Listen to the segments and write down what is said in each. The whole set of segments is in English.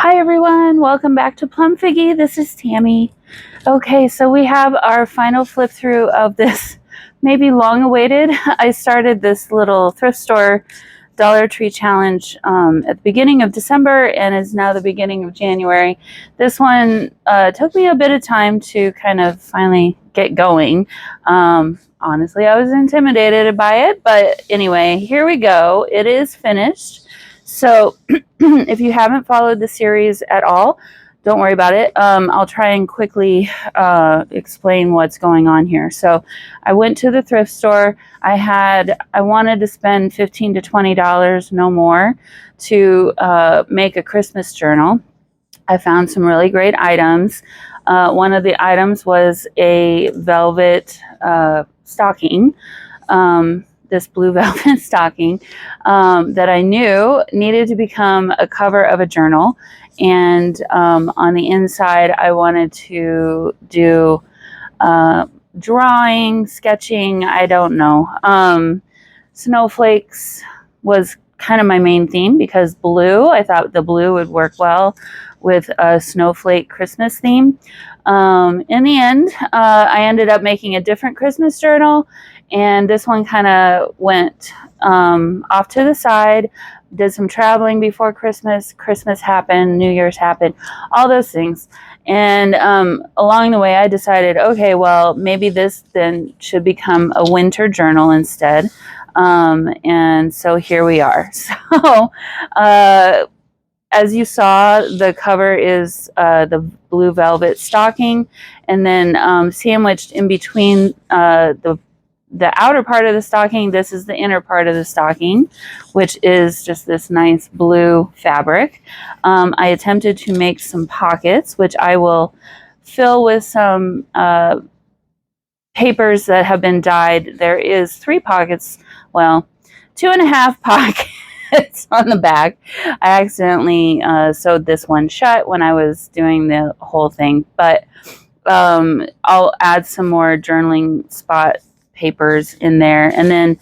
Hi everyone, welcome back to Plum Figgy. This is Tammy. Okay, so we have our final flip through of this maybe long awaited. I started this little thrift store Dollar Tree challenge at the beginning of December and is now the beginning of January. This one took me a bit of time to kind of finally get going. Honestly, I was intimidated by it, but anyway, here we go. It is finished. So if you haven't followed the series at all, don't worry about it. I'll try and quickly explain what's going on here. So I went to the thrift store. I wanted to spend $15 to $20, no more, to make a Christmas journal. I found some really great items. One of the items was a velvet stocking. This blue velvet stocking that I knew needed to become a cover of a journal. And on the inside, I wanted to do drawing, sketching, I don't know. Snowflakes was kind of my main theme because I thought the blue would work well with a snowflake Christmas theme. In the end, I ended up making a different Christmas journal. And this one kind of went off to the side, did some traveling before Christmas. Christmas happened, New Year's happened, all those things. And along the way, I decided, okay, well, maybe this then should become a winter journal instead. And so here we are. So as you saw, the cover is the blue velvet stocking, and then sandwiched in between the outer part of the stocking, this is the inner part of the stocking, which is just this nice blue fabric. I attempted to make some pockets, which I will fill with some papers that have been dyed. There is 3 pockets, well, 2.5 pockets on the back. I accidentally sewed this one shut when I was doing the whole thing, but I'll add some more journaling spot papers in there, and then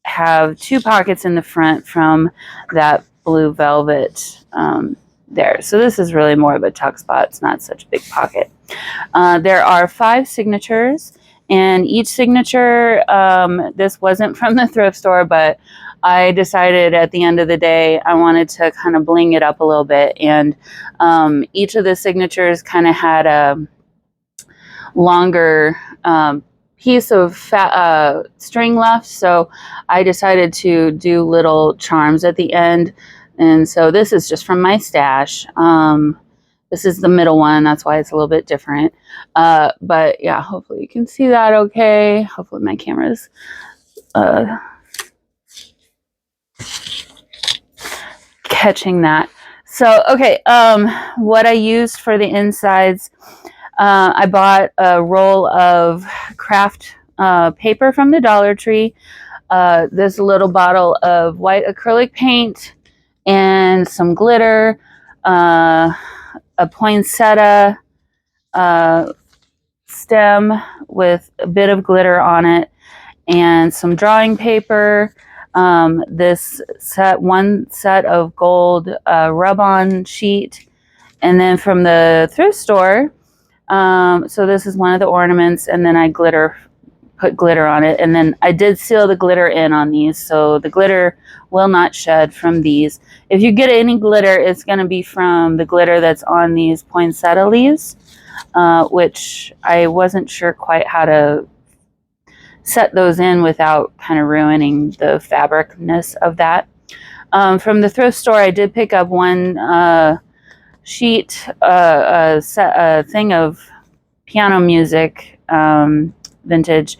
have 2 pockets in the front from that blue velvet there. So this is really more of a tuck spot. It's not such a big pocket. There are 5 signatures, and each signature, this wasn't from the thrift store, but I decided at the end of the day I wanted to kind of bling it up a little bit, and each of the signatures kind of had a longer piece of string left, so I decided to do little charms at the end. And so this is just from my stash. This is the middle one, that's why it's a little bit different, but yeah, hopefully you can see that okay. Hopefully my camera's catching that. So okay, what I used for the insides, I bought a roll of craft paper from the Dollar Tree, this little bottle of white acrylic paint, and some glitter, a poinsettia stem with a bit of glitter on it, and some drawing paper, one set of gold rub-on sheet, and then from the thrift store, so this is one of the ornaments, and then I put glitter on it, and then I did seal the glitter in on these, so the glitter will not shed from these. If you get any glitter, it's going to be from the glitter that's on these poinsettia leaves, which I wasn't sure quite how to set those in without kind of ruining the fabricness of that. From the thrift store, I did pick up one sheet, a thing of piano music, vintage,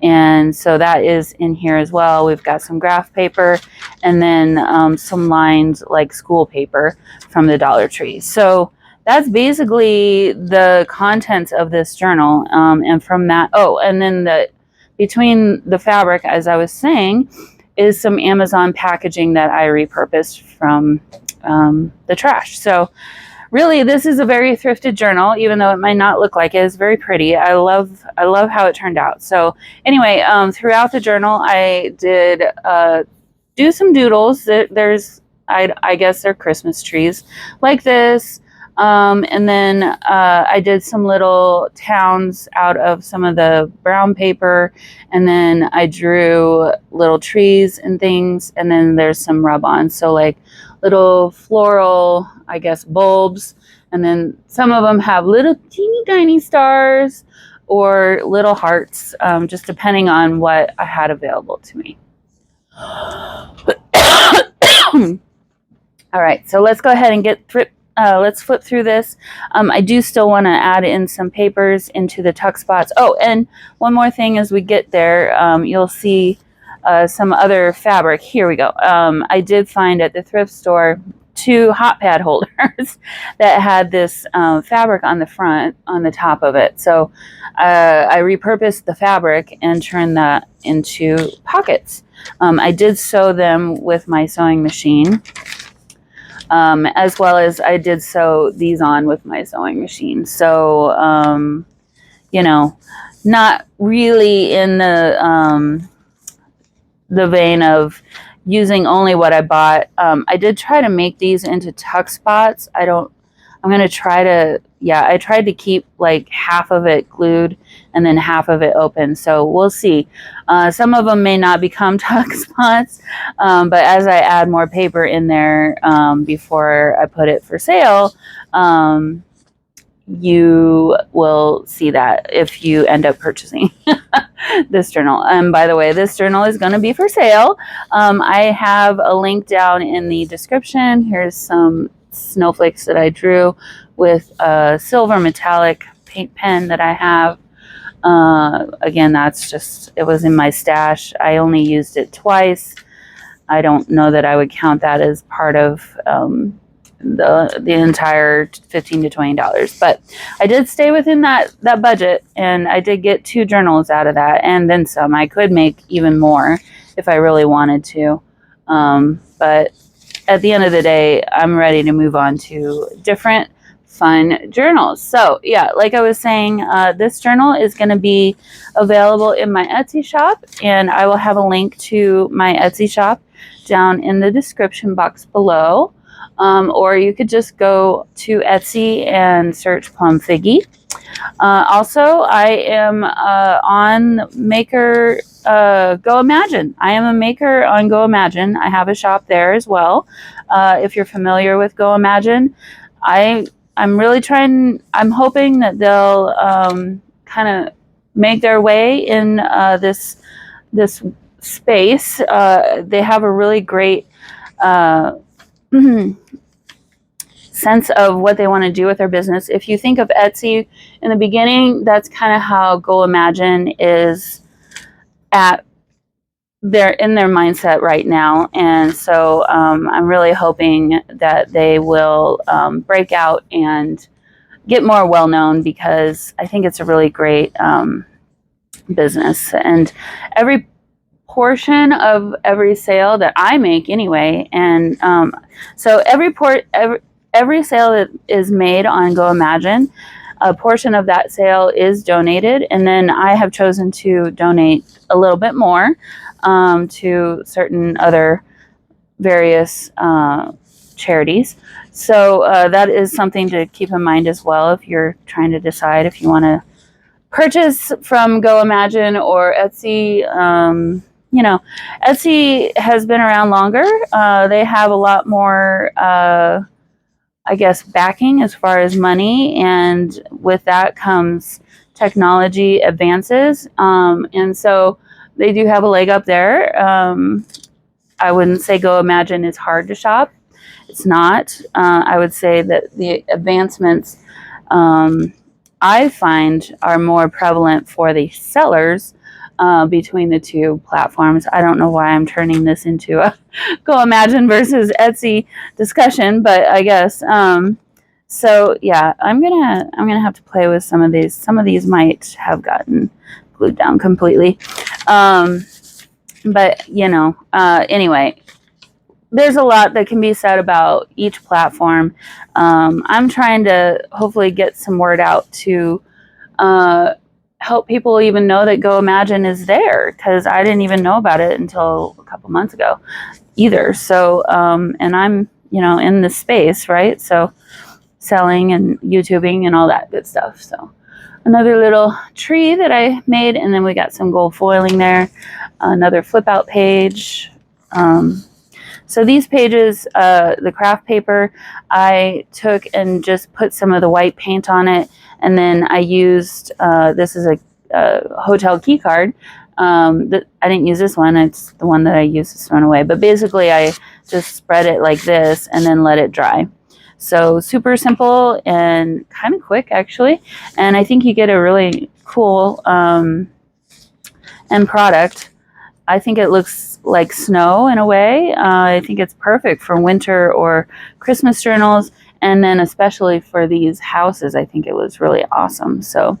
and so that is in here as well. We've got some graph paper, and then some lined like school paper from the Dollar Tree. So that's basically the contents of this journal, and from that, and then between the fabric, as I was saying, is some Amazon packaging that I repurposed from the trash. So really, this is a very thrifted journal, even though it might not look like it. It's very pretty. I love how it turned out. So anyway, throughout the journal, I did do some doodles. I guess they're Christmas trees like this. And then I did some little towns out of some of the brown paper, and then I drew little trees and things, and then there's some rub-on. So like little floral, I guess, bulbs, and then some of them have little teeny tiny stars or little hearts, just depending on what I had available to me. All right, so let's go ahead and let's flip through this. I do still want to add in some papers into the tuck spots. Oh, and one more thing as we get there, you'll see some other fabric. Here we go. I did find at the thrift store 2 hot pad holders that had this fabric on the front, on the top of it. So I repurposed the fabric and turned that into pockets. I did sew them with my sewing machine, as well as I did sew these on with my sewing machine. So, you know, not really in the vein of using only what I bought. I did try to make these into tuck spots. I'm going to try to, I tried to keep like half of it glued and then half of it open. So we'll see. Some of them may not become tuck spots, but as I add more paper in there before I put it for sale, you will see that if you end up purchasing this journal. And by the way, this journal is going to be for sale. I have a link down in the description. Here's some snowflakes that I drew with a silver metallic paint pen that I have. Again, that's just, it was in my stash. I only used it twice. I don't know that I would count that as part of the entire $15 to $20, but I did stay within that budget, and I did get 2 journals out of that, and then some. I could make even more if I really wanted to, but at the end of the day, I'm ready to move on to different fun journals. So yeah, like I was saying, this journal is going to be available in my Etsy shop, and I will have a link to my Etsy shop down in the description box below. Or you could just go to Etsy and search Plum Figgy. Also, I am on Maker Go Imagine. I am a maker on Go Imagine. I have a shop there as well. If you're familiar with Go Imagine, I'm really trying. I'm hoping that they'll kind of make their way in this space. They have a really great sense of what they want to do with their business. If you think of Etsy in the beginning, that's kind of how Go Imagine is in their mindset right now. And so I'm really hoping that they will break out and get more well known, because I think it's a really great business. And every portion of every sale that I make anyway, and so every sale that is made on Go Imagine, a portion of that sale is donated, and then I have chosen to donate a little bit more to certain other various charities. So that is something to keep in mind as well if you're trying to decide if you want to purchase from Go Imagine or Etsy. You know, Etsy has been around longer. They have a lot more, I guess, backing as far as money, and with that comes technology advances. And so they do have a leg up there. I wouldn't say Go Imagine is hard to shop. It's not. I would say that the advancements I find are more prevalent for the sellers between the 2 platforms. I don't know why I'm turning this into a Go Imagine versus Etsy discussion, but I guess so. Yeah, I'm gonna have to play with some of these. Some of these might have gotten glued down completely, but you know. Anyway, there's a lot that can be said about each platform. I'm trying to hopefully get some word out to help people even know that Go Imagine is there, because I didn't even know about it until a couple months ago either. So, and I'm, in this space, right? So selling and YouTubing and all that good stuff. So another little tree that I made, and then we got some gold foiling there, another flip out page. So these pages, the craft paper, I took and just put some of the white paint on it, and then I used, this is a hotel key card. I didn't use this one, it's the one that I used to throw away, but basically I just spread it like this and then let it dry. So super simple and kind of quick, actually, and I think you get a really cool end product. I think it looks like snow in a way. I think it's perfect for winter or Christmas journals, and then especially for these houses, I think it was really awesome. So,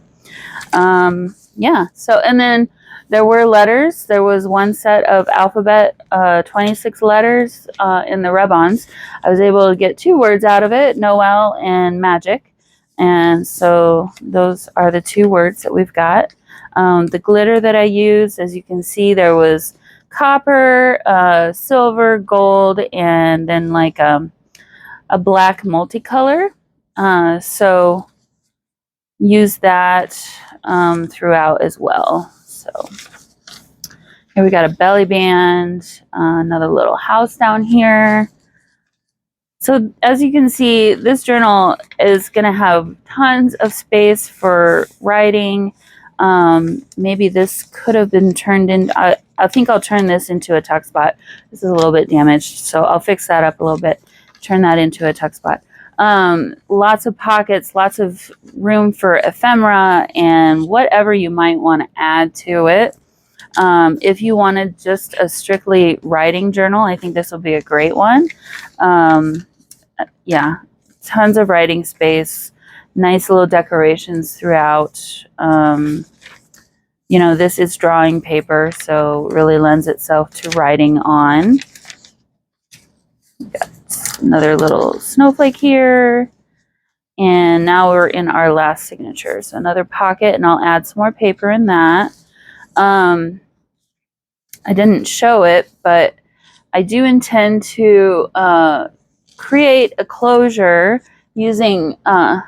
yeah. So, and then there were letters. There was one set of alphabet, 26 letters in the rub-ons. I was able to get 2 words out of it, Noel and magic. And so those are the 2 words that we've got. The glitter that I used, as you can see, there was copper, silver, gold, and then like a black multicolor. So use that throughout as well. So here we got a belly band, another little house down here. So as you can see, this journal is going to have tons of space for writing. Maybe this could have been turned in. I think I'll turn this into a tuck spot. This is a little bit damaged, so I'll fix that up a little bit. Turn that into a tuck spot. Lots of pockets, lots of room for ephemera and whatever you might want to add to it. If you wanted just a strictly writing journal, I think this will be a great one. Yeah, tons of writing space, nice little decorations throughout. This is drawing paper, so really lends itself to writing on. Got another little snowflake here. And now we're in our last signature. So another pocket, and I'll add some more paper in that. I didn't show it, but I do intend to create a closure using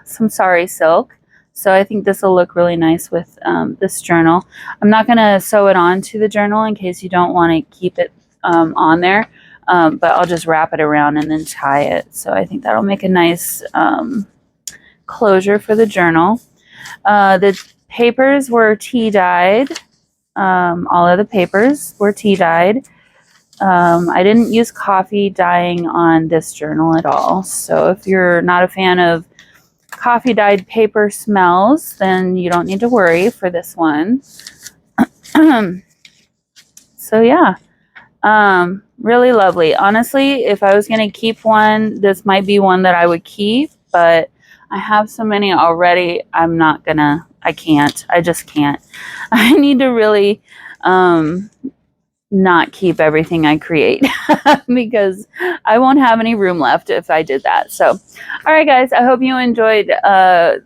some sari silk. So I think this will look really nice with this journal. I'm not going to sew it onto the journal in case you don't want to keep it on there, but I'll just wrap it around and then tie it. So I think that'll make a nice closure for the journal. The papers were tea dyed. All of the papers were tea dyed. I didn't use coffee dyeing on this journal at all. So if you're not a fan of coffee dyed paper smells, then you don't need to worry for this one. So yeah, really lovely. Honestly, if I was going to keep one, this might be one that I would keep, but I have so many already. I can't. I just can't. I need to really not keep everything I create because I won't have any room left if I did that. So, all right, guys, I hope you enjoyed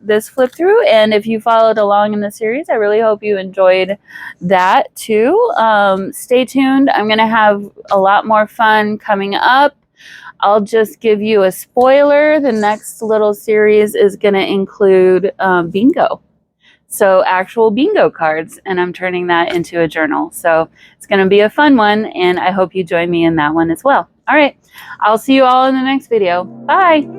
this flip through. And if you followed along in the series, I really hope you enjoyed that too. Stay tuned. I'm going to have a lot more fun coming up. I'll just give you a spoiler. The next little series is going to include bingo. So actual bingo cards, and I'm turning that into a journal. So it's going to be a fun one, and I hope you join me in that one as well. All right, I'll see you all in the next video. Bye.